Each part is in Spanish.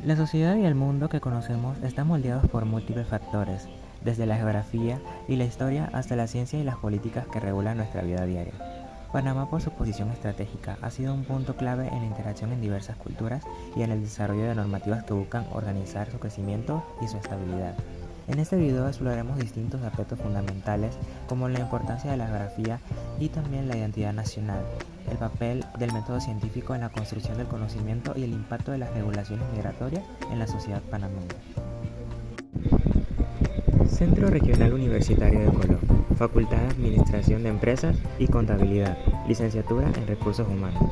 La sociedad y el mundo que conocemos están moldeados por múltiples factores, desde la geografía y la historia hasta la ciencia y las políticas que regulan nuestra vida diaria. Panamá, por su posición estratégica, ha sido un punto clave en la interacción en diversas culturas y en el desarrollo de normativas que buscan organizar su crecimiento y su estabilidad. En este video exploraremos distintos aspectos fundamentales como la importancia de la geografía y también la identidad nacional, el papel del método científico en la construcción del conocimiento y el impacto de las regulaciones migratorias en la sociedad panameña. Centro Regional Universitario de Colón, Facultad de Administración de Empresas y Contabilidad, Licenciatura en Recursos Humanos.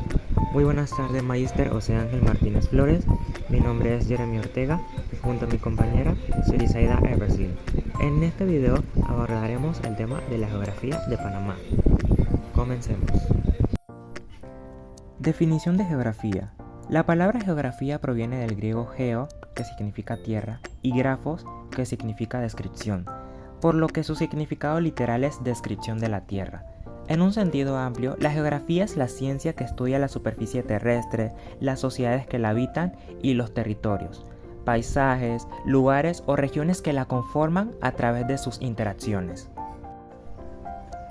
Muy buenas tardes, Magister José Ángel Martínez Flores. Mi nombre es Jeremy Ortega, junto a mi compañera Surizaida Eversley. En este video abordaremos el tema de la geografía de Panamá. Comencemos. Definición de geografía. La palabra geografía proviene del griego geo, que significa tierra, y grafos, que significa descripción, por lo que su significado literal es descripción de la tierra. En un sentido amplio, la geografía es la ciencia que estudia la superficie terrestre, las sociedades que la habitan y los territorios, paisajes, lugares o regiones que la conforman a través de sus interacciones.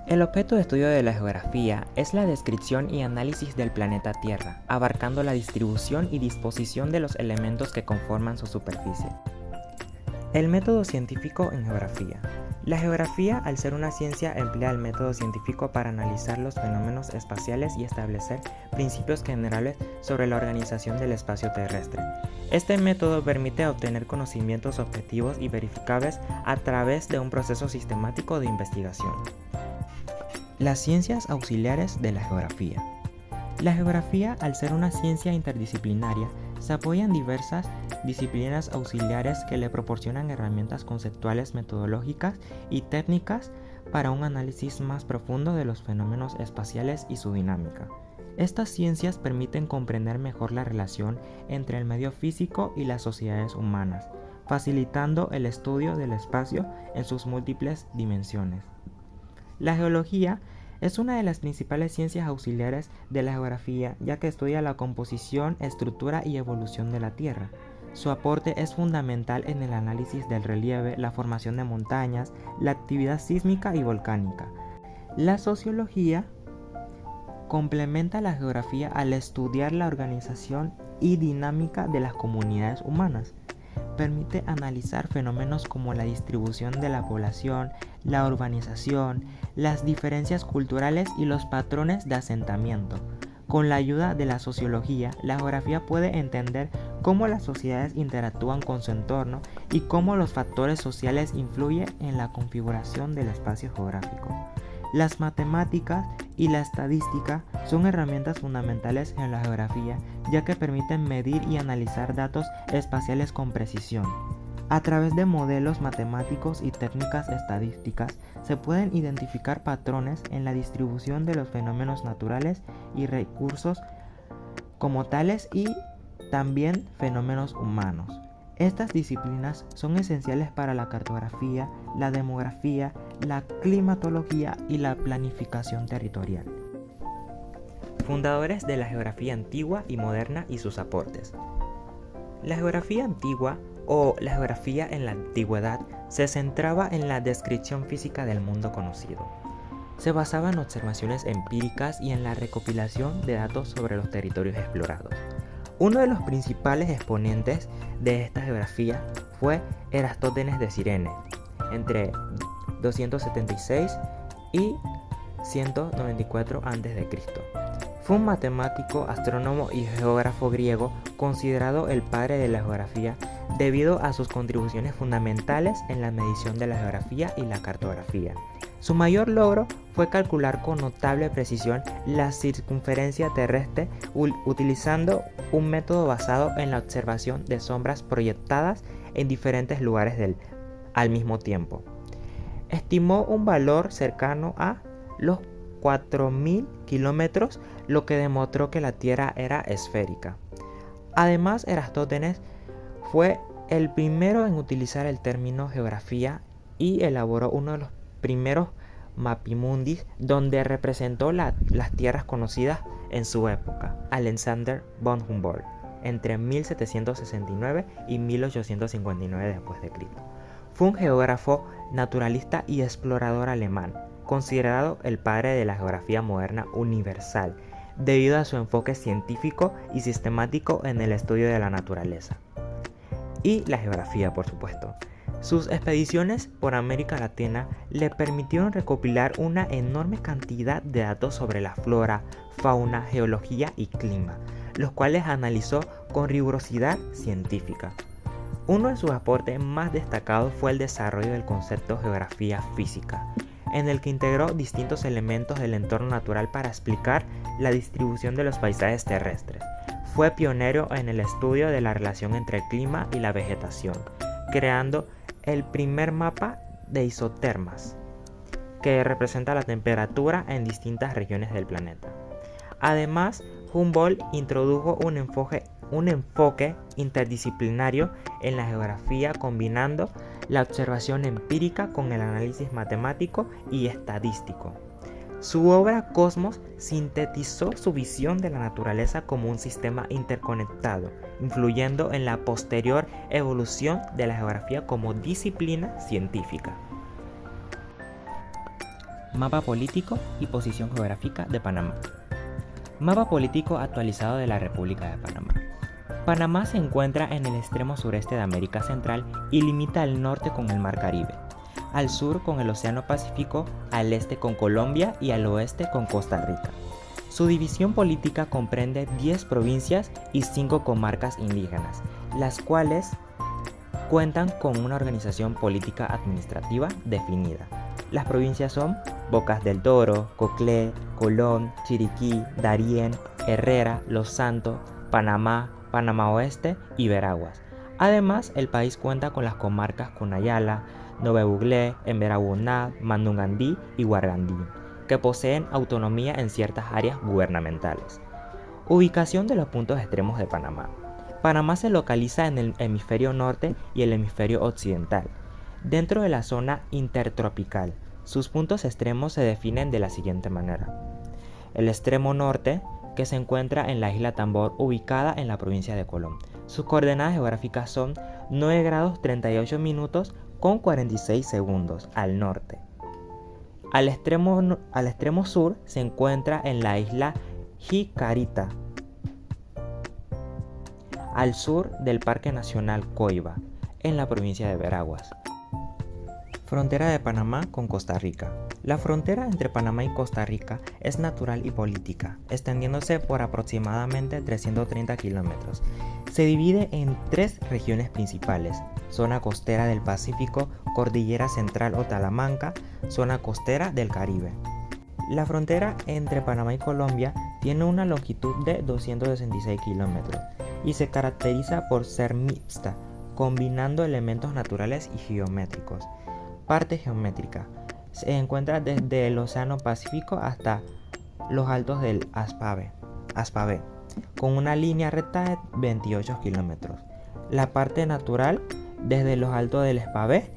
El objeto de estudio de la geografía es la descripción y análisis del planeta Tierra, abarcando la distribución y disposición de los elementos que conforman su superficie. El método científico en geografía. La geografía, al ser una ciencia, emplea el método científico para analizar los fenómenos espaciales y establecer principios generales sobre la organización del espacio terrestre. Este método permite obtener conocimientos objetivos y verificables a través de un proceso sistemático de investigación. Las ciencias auxiliares de la geografía. La geografía, al ser una ciencia interdisciplinaria, se apoya en diversas disciplinas auxiliares que le proporcionan herramientas conceptuales, metodológicas y técnicas para un análisis más profundo de los fenómenos espaciales y su dinámica. Estas ciencias permiten comprender mejor la relación entre el medio físico y las sociedades humanas, facilitando el estudio del espacio en sus múltiples dimensiones. La geología es una de las principales ciencias auxiliares de la geografía, ya que estudia la composición, estructura y evolución de la Tierra. Su aporte es fundamental en el análisis del relieve, la formación de montañas, la actividad sísmica y volcánica. La sociología complementa la geografía al estudiar la organización y dinámica de las comunidades humanas. Permite analizar fenómenos como la distribución de la población, la urbanización, las diferencias culturales y los patrones de asentamiento. Con la ayuda de la sociología, la geografía puede entender cómo las sociedades interactúan con su entorno y cómo los factores sociales influyen en la configuración del espacio geográfico. Las matemáticas y la estadística son herramientas fundamentales en la geografía, ya que permiten medir y analizar datos espaciales con precisión. A través de modelos matemáticos y técnicas estadísticas se pueden identificar patrones en la distribución de los fenómenos naturales y recursos como tales y también fenómenos humanos. Estas disciplinas son esenciales para la cartografía, la demografía, la climatología y la planificación territorial. Fundadores de la geografía antigua y moderna y sus aportes. La geografía antigua o la geografía en la antigüedad se centraba en la descripción física del mundo conocido. Se basaba en observaciones empíricas y en la recopilación de datos sobre los territorios explorados. Uno de los principales exponentes de esta geografía fue Eratóstenes de Cirene, entre 276 y 194 a.C. Fue un matemático, astrónomo y geógrafo griego considerado el padre de la geografía debido a sus contribuciones fundamentales en la medición de la geografía y la cartografía. Su mayor logro fue calcular con notable precisión la circunferencia terrestre utilizando un método basado en la observación de sombras proyectadas en diferentes lugares al mismo tiempo. Estimó un valor cercano a los 4.000 kilómetros, lo que demostró que la Tierra era esférica. Además, Eratóstenes fue el primero en utilizar el término geografía y elaboró uno de los primeros mapimundis donde representó las tierras conocidas en su época, Alexander von Humboldt. entre 1769 y 1859 d.C. Fue un geógrafo, naturalista y explorador alemán, considerado el padre de la geografía moderna universal, debido a su enfoque científico y sistemático en el estudio de la naturaleza. Y la geografía, por supuesto. Sus expediciones por América Latina le permitieron recopilar una enorme cantidad de datos sobre la flora, fauna, geología y clima, los cuales analizó con rigurosidad científica. Uno de sus aportes más destacados fue el desarrollo del concepto geografía física, en el que integró distintos elementos del entorno natural para explicar la distribución de los paisajes terrestres. Fue pionero en el estudio de la relación entre el clima y la vegetación, creando el primer mapa de isotermas, que representa la temperatura en distintas regiones del planeta. Además, Humboldt introdujo un enfoque interdisciplinario en la geografía, combinando la observación empírica con el análisis matemático y estadístico. Su obra Cosmos sintetizó su visión de la naturaleza como un sistema interconectado, influyendo en la posterior evolución de la geografía como disciplina científica. Mapa político y posición geográfica de Panamá. Mapa político actualizado de la República de Panamá. Panamá se encuentra en el extremo sureste de América Central y limita al norte con el Mar Caribe, al sur con el Océano Pacífico, al este con Colombia y al oeste con Costa Rica. Su división política comprende 10 provincias y 5 comarcas indígenas, las cuales cuentan con una organización política administrativa definida. Las provincias son Bocas del Toro, Coclé, Colón, Chiriquí, Darién, Herrera, Los Santos, Panamá, Panamá Oeste y Veraguas. Además, el país cuenta con las comarcas Cunayala, Nove Buglé, Emberá-Woná, Mandungandí y Guargandí, que poseen autonomía en ciertas áreas gubernamentales. Ubicación de los puntos extremos de Panamá. Panamá se localiza en el hemisferio norte y el hemisferio occidental, dentro de la zona intertropical. Sus puntos extremos se definen de la siguiente manera. El extremo norte, que se encuentra en la isla Tambor, ubicada en la provincia de Colón. Sus coordenadas geográficas son 9 grados 38 minutos con 46 segundos al norte. Al extremo sur se encuentra en la isla Jicarita, al sur del Parque Nacional Coiba, en la provincia de Veraguas. Frontera de Panamá con Costa Rica. La frontera entre Panamá y Costa Rica es natural y política, extendiéndose por aproximadamente 330 kilómetros. Se divide en 3 regiones principales: zona costera del Pacífico, Cordillera Central o Talamanca, zona costera del Caribe. La frontera entre Panamá y Colombia tiene una longitud de 266 kilómetros y se caracteriza por ser mixta, combinando elementos naturales y geométricos. Parte geométrica. Se encuentra desde el Océano Pacífico hasta los altos del Aspavé, con una línea recta de 28 kilómetros. La parte natural, desde los altos del Aspavé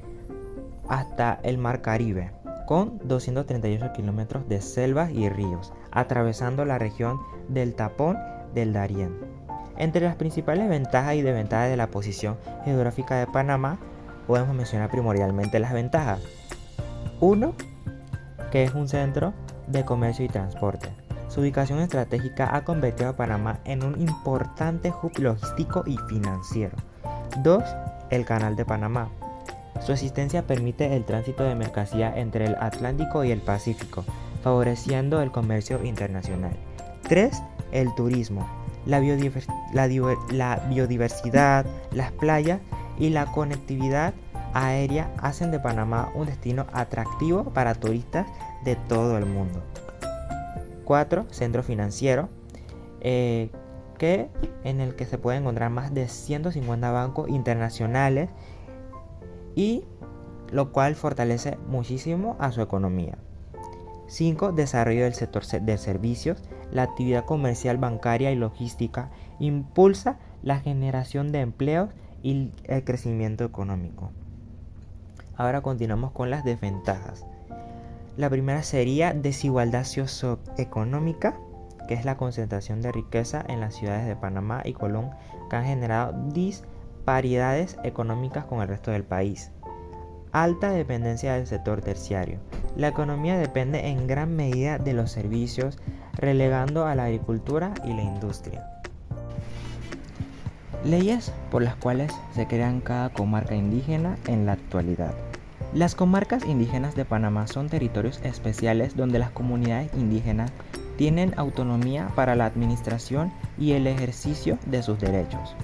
hasta el Mar Caribe, con 238 kilómetros de selvas y ríos, atravesando la región del Tapón del Darién. Entre las principales ventajas y desventajas de la posición geográfica de Panamá, podemos mencionar primordialmente las ventajas. 1. Que es un centro de comercio y transporte. Su ubicación estratégica ha convertido a Panamá en un importante hub logístico y financiero. 2. El Canal de Panamá. Su existencia permite el tránsito de mercancía entre el Atlántico y el Pacífico, favoreciendo el comercio internacional. 3. El turismo. La biodiversidad, las playas y la conectividad aérea hacen de Panamá un destino atractivo para turistas de todo el mundo. 4. Centro financiero, en el que se pueden encontrar más de 150 bancos internacionales, y lo cual fortalece muchísimo a su economía. 5. Desarrollo del sector de servicios. La actividad comercial, bancaria y logística impulsa la generación de empleos y el crecimiento económico. Ahora continuamos con las desventajas. La primera sería desigualdad socioeconómica, que es la concentración de riqueza en las ciudades de Panamá y Colón, que han generado disparidades económicas con el resto del país. Alta dependencia del sector terciario. La economía depende en gran medida de los servicios, relegando a la agricultura y la industria. Leyes por las cuales se crean cada comarca indígena en la actualidad. Las comarcas indígenas de Panamá son territorios especiales donde las comunidades indígenas tienen autonomía para la administración y el ejercicio de sus derechos.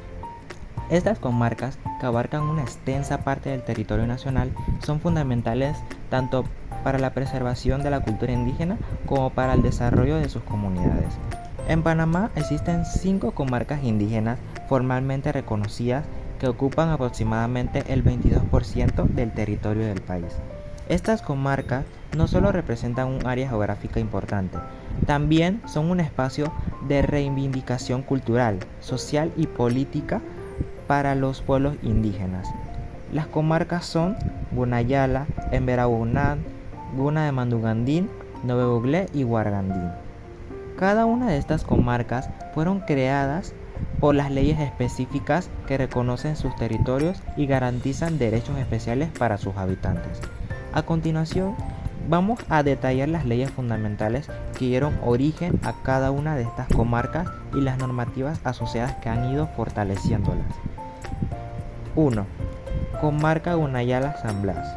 Estas comarcas, que abarcan una extensa parte del territorio nacional, son fundamentales tanto para la preservación de la cultura indígena como para el desarrollo de sus comunidades. En Panamá existen 5 comarcas indígenas formalmente reconocidas que ocupan aproximadamente el 22% del territorio del país. Estas comarcas no solo representan un área geográfica importante, también son un espacio de reivindicación cultural, social y política para los pueblos indígenas. Las comarcas son Gunayala, Emberá-Wounaan, Guna de Mandungandín, Nove Buglé y Wargandín. Cada una de estas comarcas fueron creadas por las leyes específicas que reconocen sus territorios y garantizan derechos especiales para sus habitantes. A continuación, vamos a detallar las leyes fundamentales que dieron origen a cada una de estas comarcas y las normativas asociadas que han ido fortaleciéndolas. 1. Comarca Gunayala San Blas.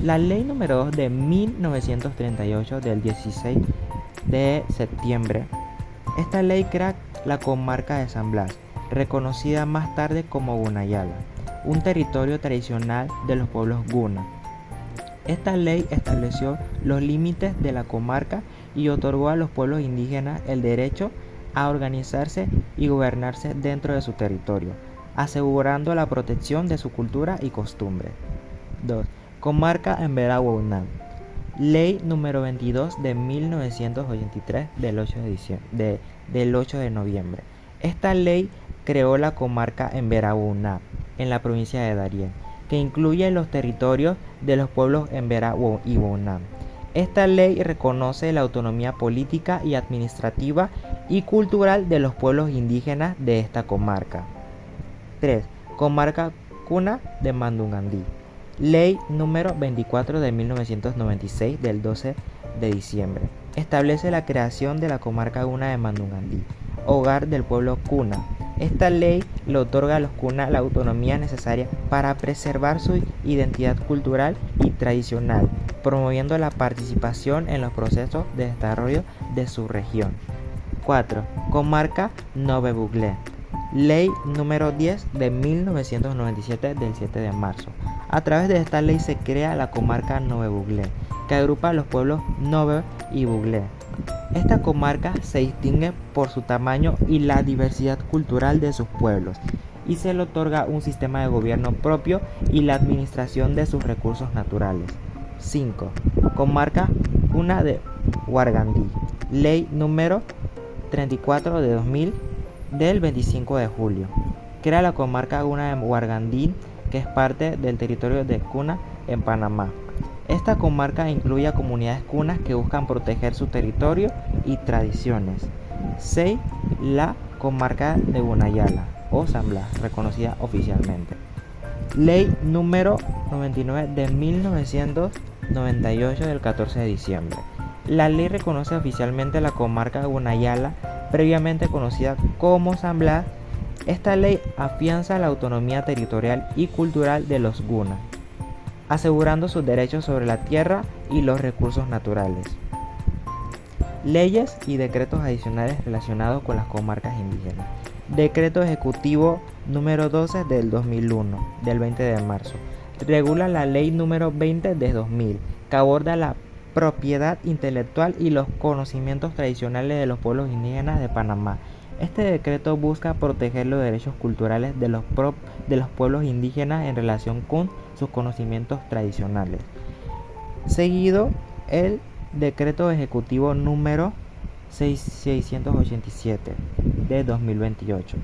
La ley número 2 de 1938 del 16 de septiembre. Esta ley crea la comarca de San Blas, reconocida más tarde como Gunayala, un territorio tradicional de los pueblos Guna. Esta ley estableció los límites de la comarca y otorgó a los pueblos indígenas el derecho a organizarse y gobernarse dentro de su territorio, asegurando la protección de su cultura y costumbre. 2. Comarca Emberá-Wounaan. Ley número 22 de 1983 del 8 de noviembre. Esta ley creó la comarca Emberá-Wounaan en la provincia de Darién, que incluye los territorios de los pueblos Emberá y Wounaan. Esta ley reconoce la autonomía política y administrativa y cultural de los pueblos indígenas de esta comarca. 3. Comarca Cuna de Mandungandí. Ley número 24 de 1996 del 12 de diciembre. Establece la creación de la comarca Guna de Mandungandí, hogar del pueblo Cuna. Esta ley le otorga a los Cuna la autonomía necesaria para preservar su identidad cultural y tradicional, promoviendo la participación en los procesos de desarrollo de su región. 4. Comarca Nove Buglé. Ley número 10 de 1997 del 7 de marzo. A través de esta ley se crea la comarca Nove Buglé, que agrupa a los pueblos Nove y Buglé. Esta comarca se distingue por su tamaño y la diversidad cultural de sus pueblos, y se le otorga un sistema de gobierno propio y la administración de sus recursos naturales. 5. Comarca Cuna de Wargandí. Ley número 34 de 2000 del 25 de julio. Crea la comarca Guna de Wargandín, que es parte del territorio de Cuna en Panamá. Esta comarca incluye a comunidades cunas que buscan proteger su territorio y tradiciones. 6. La comarca de Gunayala o San Blas, reconocida oficialmente. Ley número 99 de 1998 del 14 de diciembre. La ley reconoce oficialmente la comarca Gunayala, previamente conocida como San Blas. Esta ley afianza la autonomía territorial y cultural de los Guna, asegurando sus derechos sobre la tierra y los recursos naturales. Leyes y decretos adicionales relacionados con las comarcas indígenas. Decreto Ejecutivo número 12 del 2001, del 20 de marzo. Regula la ley número 20 de 2000, que aborda la propiedad intelectual y los conocimientos tradicionales de los pueblos indígenas de Panamá. Este decreto busca proteger los derechos culturales de los pueblos indígenas en relación con sus conocimientos tradicionales. Seguido el Decreto Ejecutivo número 687 de 2008,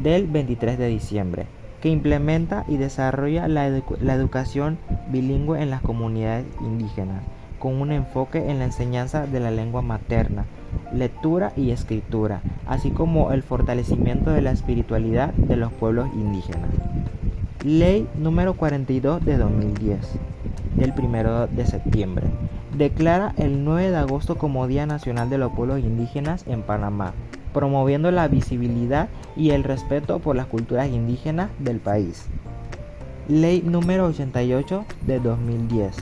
del 23 de diciembre, que implementa y desarrolla la educación bilingüe en las comunidades indígenas, con un enfoque en la enseñanza de la lengua materna, lectura y escritura, así como el fortalecimiento de la espiritualidad de los pueblos indígenas. Ley número 42 de 2010, del 1 de septiembre, declara el 9 de agosto como Día Nacional de los Pueblos Indígenas en Panamá, promoviendo la visibilidad y el respeto por las culturas indígenas del país. Ley número 88 de 2010,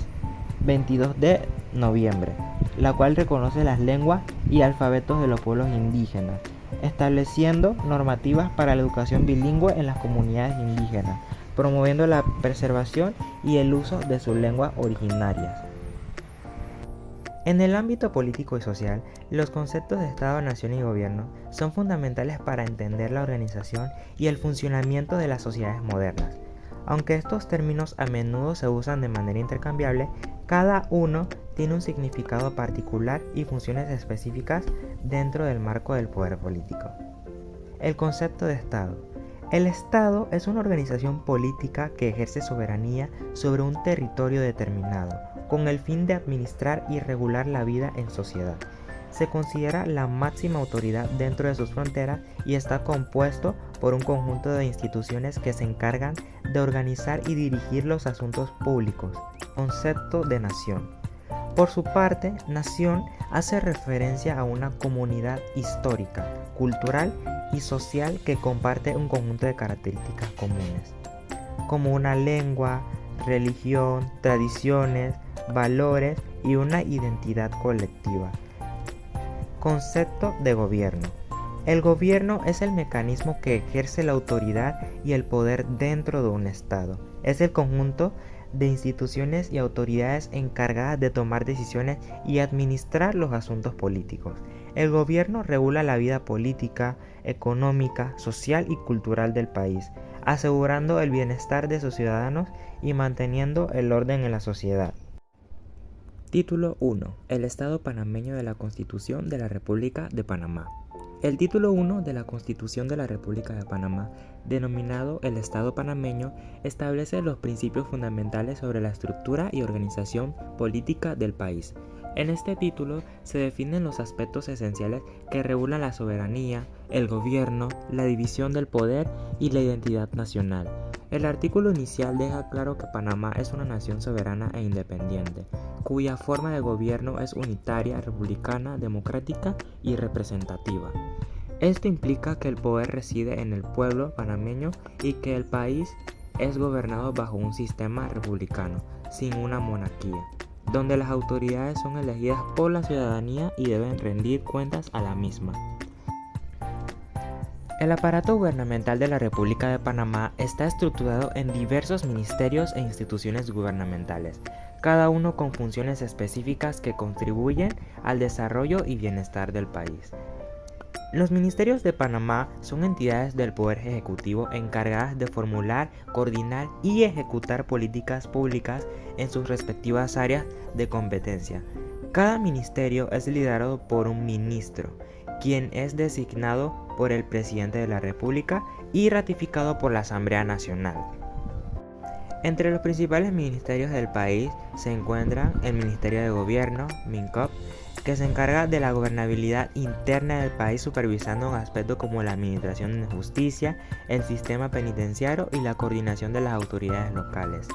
22 de noviembre, la cual reconoce las lenguas y alfabetos de los pueblos indígenas, estableciendo normativas para la educación bilingüe en las comunidades indígenas, promoviendo la preservación y el uso de sus lenguas originarias. En el ámbito político y social, los conceptos de Estado, Nación y Gobierno son fundamentales para entender la organización y el funcionamiento de las sociedades modernas. Aunque estos términos a menudo se usan de manera intercambiable, cada uno tiene un significado particular y funciones específicas dentro del marco del poder político. El concepto de Estado. El Estado es una organización política que ejerce soberanía sobre un territorio determinado, con el fin de administrar y regular la vida en sociedad. Se considera la máxima autoridad dentro de sus fronteras y está compuesto por un conjunto de instituciones que se encargan de organizar y dirigir los asuntos públicos. Concepto de nación. Por su parte, nación hace referencia a una comunidad histórica, cultural y social que comparte un conjunto de características comunes, como una lengua, religión, tradiciones, valores y una identidad colectiva. Concepto de gobierno. El gobierno es el mecanismo que ejerce la autoridad y el poder dentro de un Estado. Es el conjunto de instituciones y autoridades encargadas de tomar decisiones y administrar los asuntos políticos. El gobierno regula la vida política, económica, social y cultural del país, asegurando el bienestar de sus ciudadanos y manteniendo el orden en la sociedad. Título 1. El Estado panameño de la Constitución de la República de Panamá. El título 1 de la Constitución de la República de Panamá, denominado el Estado panameño, establece los principios fundamentales sobre la estructura y organización política del país. En este título se definen los aspectos esenciales que regulan la soberanía, el gobierno, la división del poder y la identidad nacional. El artículo inicial deja claro que Panamá es una nación soberana e independiente, cuya forma de gobierno es unitaria, republicana, democrática y representativa. Esto implica que el poder reside en el pueblo panameño y que el país es gobernado bajo un sistema republicano, sin una monarquía, donde las autoridades son elegidas por la ciudadanía y deben rendir cuentas a la misma. El aparato gubernamental de la República de Panamá está estructurado en diversos ministerios e instituciones gubernamentales, cada uno con funciones específicas que contribuyen al desarrollo y bienestar del país. Los ministerios de Panamá son entidades del Poder Ejecutivo encargadas de formular, coordinar y ejecutar políticas públicas en sus respectivas áreas de competencia. Cada ministerio es liderado por un ministro, quien es designado por el presidente de la República y ratificado por la Asamblea Nacional. Entre los principales ministerios del país se encuentran el Ministerio de Gobierno, MINCOP, que se encarga de la gobernabilidad interna del país supervisando aspectos como la administración de justicia, el sistema penitenciario y la coordinación de las autoridades locales.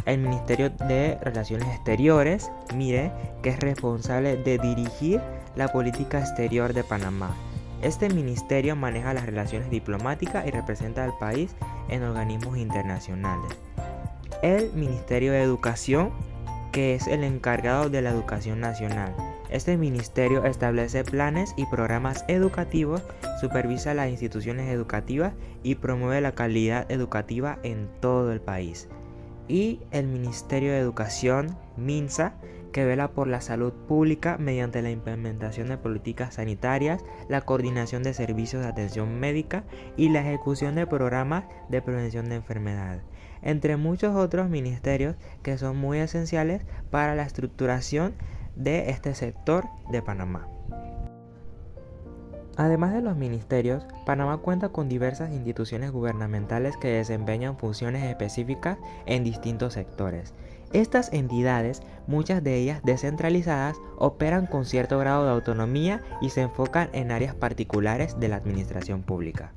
El Ministerio de Relaciones Exteriores, MIRE, que es responsable de dirigir la política exterior de Panamá. Este ministerio maneja las relaciones diplomáticas y representa al país en organismos internacionales. El Ministerio de Educación, que es el encargado de la educación nacional. Este ministerio establece planes y programas educativos, supervisa las instituciones educativas y promueve la calidad educativa en todo el país. Y el Ministerio de Educación, MINSA, que vela por la salud pública mediante la implementación de políticas sanitarias, la coordinación de servicios de atención médica y la ejecución de programas de prevención de enfermedades, entre muchos otros ministerios que son muy esenciales para la estructuración de este sector de Panamá. Además de los ministerios, Panamá cuenta con diversas instituciones gubernamentales que desempeñan funciones específicas en distintos sectores. Estas entidades, muchas de ellas descentralizadas, operan con cierto grado de autonomía y se enfocan en áreas particulares de la administración pública.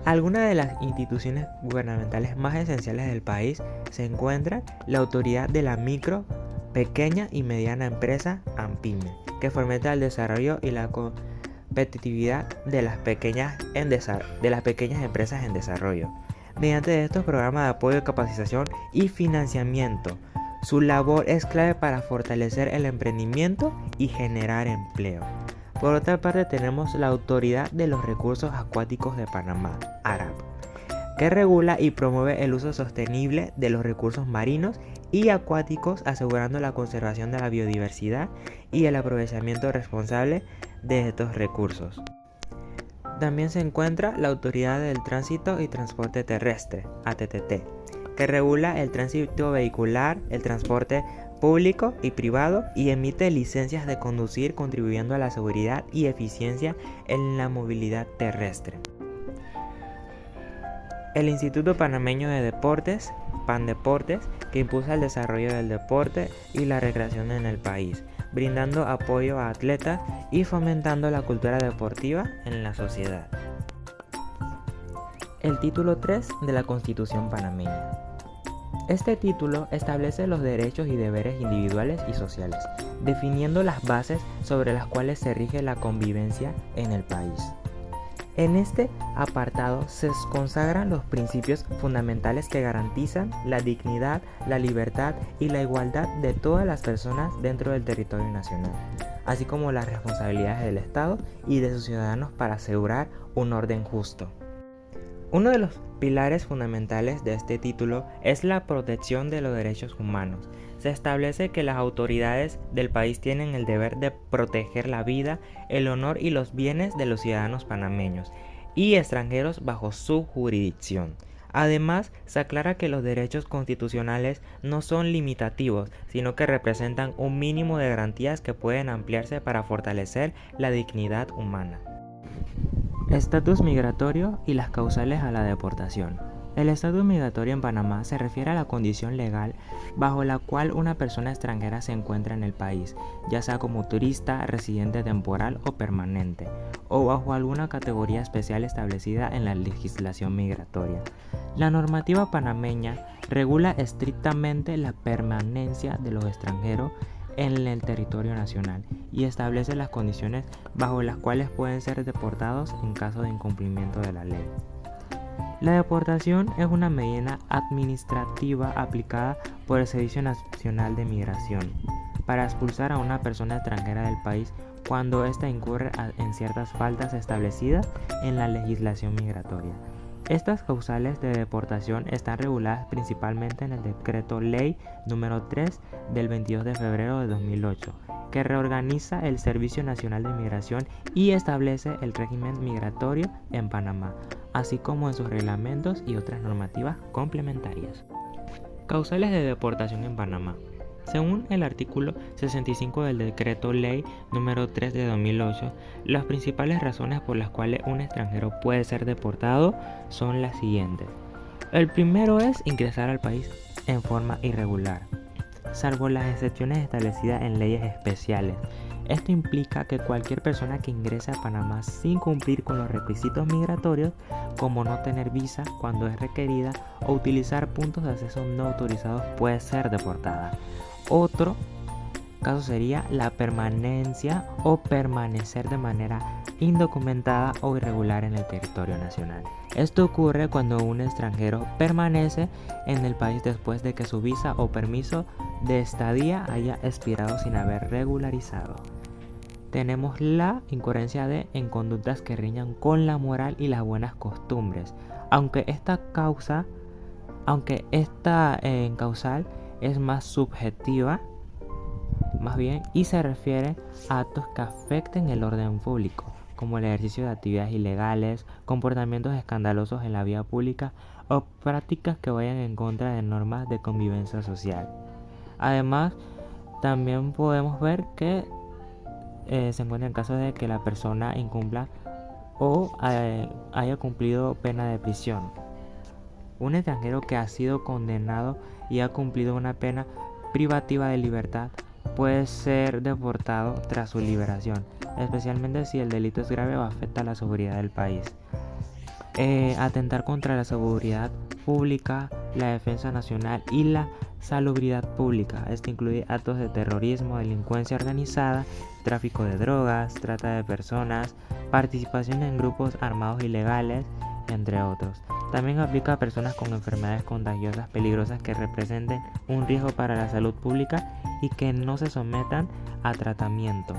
Algunas de las instituciones gubernamentales más esenciales del país se encuentran la Autoridad de la Micro, Pequeña y Mediana Empresa, AMPYME, que fomenta el desarrollo y la competitividad de las pequeñas empresas en desarrollo, mediante estos programas de apoyo, capacitación y financiamiento. Su labor es clave para fortalecer el emprendimiento y generar empleo. Por otra parte, tenemos la Autoridad de los Recursos Acuáticos de Panamá, ARAP, que regula y promueve el uso sostenible de los recursos marinos y acuáticos, asegurando la conservación de la biodiversidad y el aprovechamiento responsable de estos recursos. También se encuentra la Autoridad del Tránsito y Transporte Terrestre, ATTT, que regula el tránsito vehicular, el transporte público y privado y emite licencias de conducir, contribuyendo a la seguridad y eficiencia en la movilidad terrestre. El Instituto Panameño de Deportes, PANDeportes, que impulsa el desarrollo del deporte y la recreación en el país, brindando apoyo a atletas y fomentando la cultura deportiva en la sociedad. El título 3 de la Constitución panameña. Este título establece los derechos y deberes individuales y sociales, definiendo las bases sobre las cuales se rige la convivencia en el país. En este apartado se consagran los principios fundamentales que garantizan la dignidad, la libertad y la igualdad de todas las personas dentro del territorio nacional, así como las responsabilidades del Estado y de sus ciudadanos para asegurar un orden justo. Uno de los pilares fundamentales de este título es la protección de los derechos humanos. Se establece que las autoridades del país tienen el deber de proteger la vida, el honor y los bienes de los ciudadanos panameños y extranjeros bajo su jurisdicción. Además, se aclara que los derechos constitucionales no son limitativos, sino que representan un mínimo de garantías que pueden ampliarse para fortalecer la dignidad humana. Estatus migratorio y las causales a la deportación. El estatus migratorio en Panamá se refiere a la condición legal bajo la cual una persona extranjera se encuentra en el país, ya sea como turista, residente temporal o permanente, o bajo alguna categoría especial establecida en la legislación migratoria. La normativa panameña regula estrictamente la permanencia de los extranjeros en el territorio nacional y establece las condiciones bajo las cuales pueden ser deportados en caso de incumplimiento de la ley. La deportación es una medida administrativa aplicada por el Servicio Nacional de Migración para expulsar a una persona extranjera del país cuando ésta incurre en ciertas faltas establecidas en la legislación migratoria. Estas causales de deportación están reguladas principalmente en el Decreto Ley número 3 del 22 de febrero de 2008, que reorganiza el Servicio Nacional de Migración y establece el régimen migratorio en Panamá, así como en sus reglamentos y otras normativas complementarias. Causales de deportación en Panamá. Según el artículo 65 del Decreto Ley número 3 de 2008, las principales razones por las cuales un extranjero puede ser deportado son las siguientes. El primero es ingresar al país en forma irregular, salvo las excepciones establecidas en leyes especiales. Esto implica que cualquier persona que ingrese a Panamá sin cumplir con los requisitos migratorios, como no tener visa cuando es requerida o utilizar puntos de acceso no autorizados, puede ser deportada. Otro caso sería la permanencia o permanecer de manera indocumentada o irregular en el territorio nacional. Esto ocurre cuando un extranjero permanece en el país después de que su visa o permiso de estadía haya expirado sin haber regularizado. Tenemos la incoherencia en conductas que riñan con la moral y las buenas costumbres, aunque esta causal es más subjetiva, más bien, y se refiere a actos que afecten el orden público, como el ejercicio de actividades ilegales, comportamientos escandalosos en la vía pública o prácticas que vayan en contra de normas de convivencia social. Además, también podemos ver que se encuentra en caso de que la persona incumpla o haya cumplido pena de prisión. Un extranjero que ha sido condenado y ha cumplido una pena privativa de libertad puede ser deportado tras su liberación, especialmente si el delito es grave o afecta a la seguridad del país. Atentar contra la seguridad pública, la defensa nacional y la salubridad pública. Esto incluye actos de terrorismo, delincuencia organizada, tráfico de drogas, trata de personas, participación en grupos armados ilegales, entre otros. También aplica a personas con enfermedades contagiosas peligrosas que representen un riesgo para la salud pública y que no se sometan a tratamiento.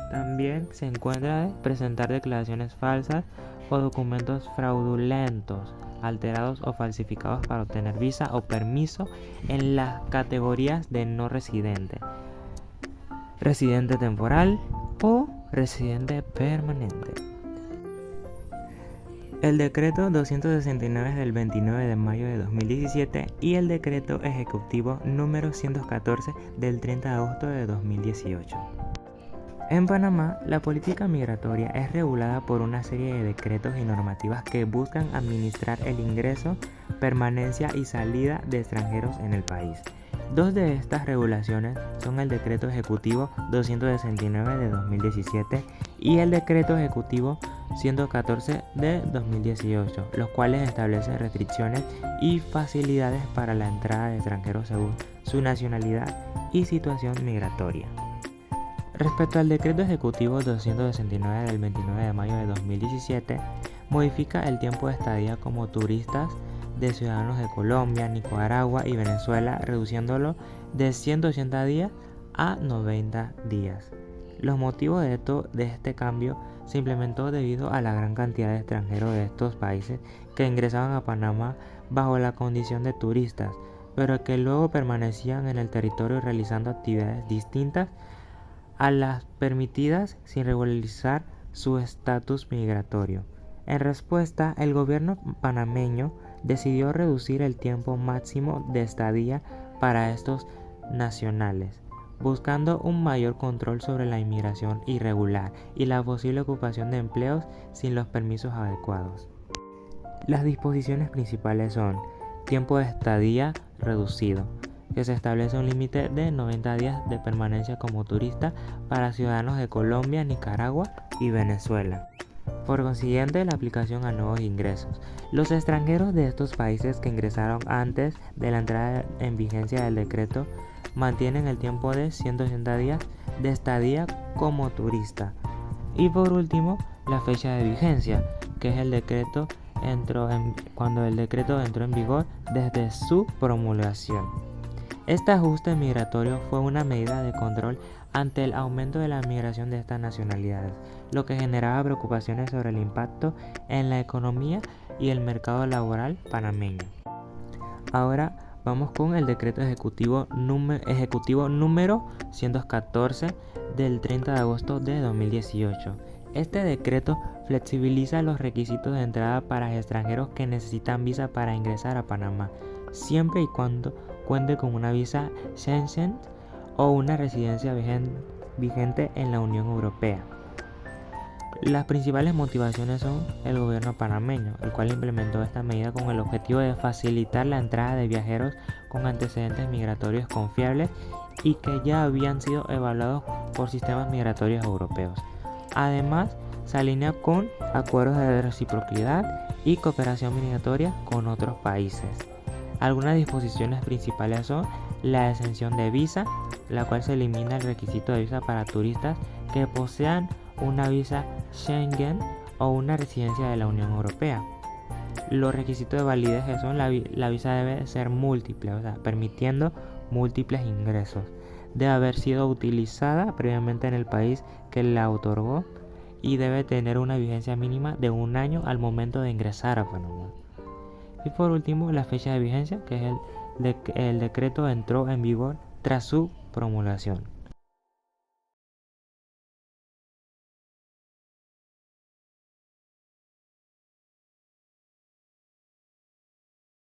También se encuentra de presentar declaraciones falsas o documentos fraudulentos, alterados o falsificados para obtener visa o permiso en las categorías de no residente, residente temporal o residente permanente. El decreto 269 es del 29 de mayo de 2017 y el decreto ejecutivo número 114 del 30 de agosto de 2018. En Panamá, la política migratoria es regulada por una serie de decretos y normativas que buscan administrar el ingreso, permanencia y salida de extranjeros en el país. Dos de estas regulaciones son el Decreto Ejecutivo 269 de 2017 y el Decreto Ejecutivo 114 de 2018, los cuales establecen restricciones y facilidades para la entrada de extranjeros según su nacionalidad y situación migratoria. Respecto al Decreto Ejecutivo 269 del 29 de mayo de 2017, modifica el tiempo de estadía como turistas de ciudadanos de Colombia, Nicaragua y Venezuela, reduciéndolo de 180 días a 90 días. Los motivos de este cambio se implementó debido a la gran cantidad de extranjeros de estos países que ingresaban a Panamá bajo la condición de turistas, pero que luego permanecían en el territorio realizando actividades distintas a las permitidas sin regularizar su estatus migratorio. En respuesta, el gobierno panameño decidió reducir el tiempo máximo de estadía para estos nacionales, buscando un mayor control sobre la inmigración irregular y la posible ocupación de empleos sin los permisos adecuados. Las disposiciones principales son: tiempo de estadía reducido, que se establece un límite de 90 días de permanencia como turista para ciudadanos de Colombia, Nicaragua y Venezuela. Por consiguiente, la aplicación a nuevos ingresos. Los extranjeros de estos países que ingresaron antes de la entrada en vigencia del decreto mantienen el tiempo de 180 días de estadía como turista. Y por último, la fecha de vigencia, que es cuando el decreto entró en vigor desde su promulgación. Este ajuste migratorio fue una medida de control ante el aumento de la migración de estas nacionalidades, lo que generaba preocupaciones sobre el impacto en la economía y el mercado laboral panameño. Ahora vamos con el decreto ejecutivo número 114 del 30 de agosto de 2018. Este decreto flexibiliza los requisitos de entrada para extranjeros que necesitan visa para ingresar a Panamá, siempre y cuando cuente con una visa Schengen o una residencia vigente en la Unión Europea. Las principales motivaciones son el gobierno panameño, el cual implementó esta medida con el objetivo de facilitar la entrada de viajeros con antecedentes migratorios confiables y que ya habían sido evaluados por sistemas migratorios europeos. Además, se alinea con acuerdos de reciprocidad y cooperación migratoria con otros países. Algunas disposiciones principales son la exención de visa, la cual se elimina el requisito de visa para turistas que posean una visa Schengen o una residencia de la Unión Europea. Los requisitos de validez son la visa debe ser múltiple, o sea, permitiendo múltiples ingresos. Debe haber sido utilizada previamente en el país que la otorgó y debe tener una vigencia mínima de 1 año al momento de ingresar a Panamá. Y por último, la fecha de vigencia, que es el decreto entró en vigor tras su promulgación.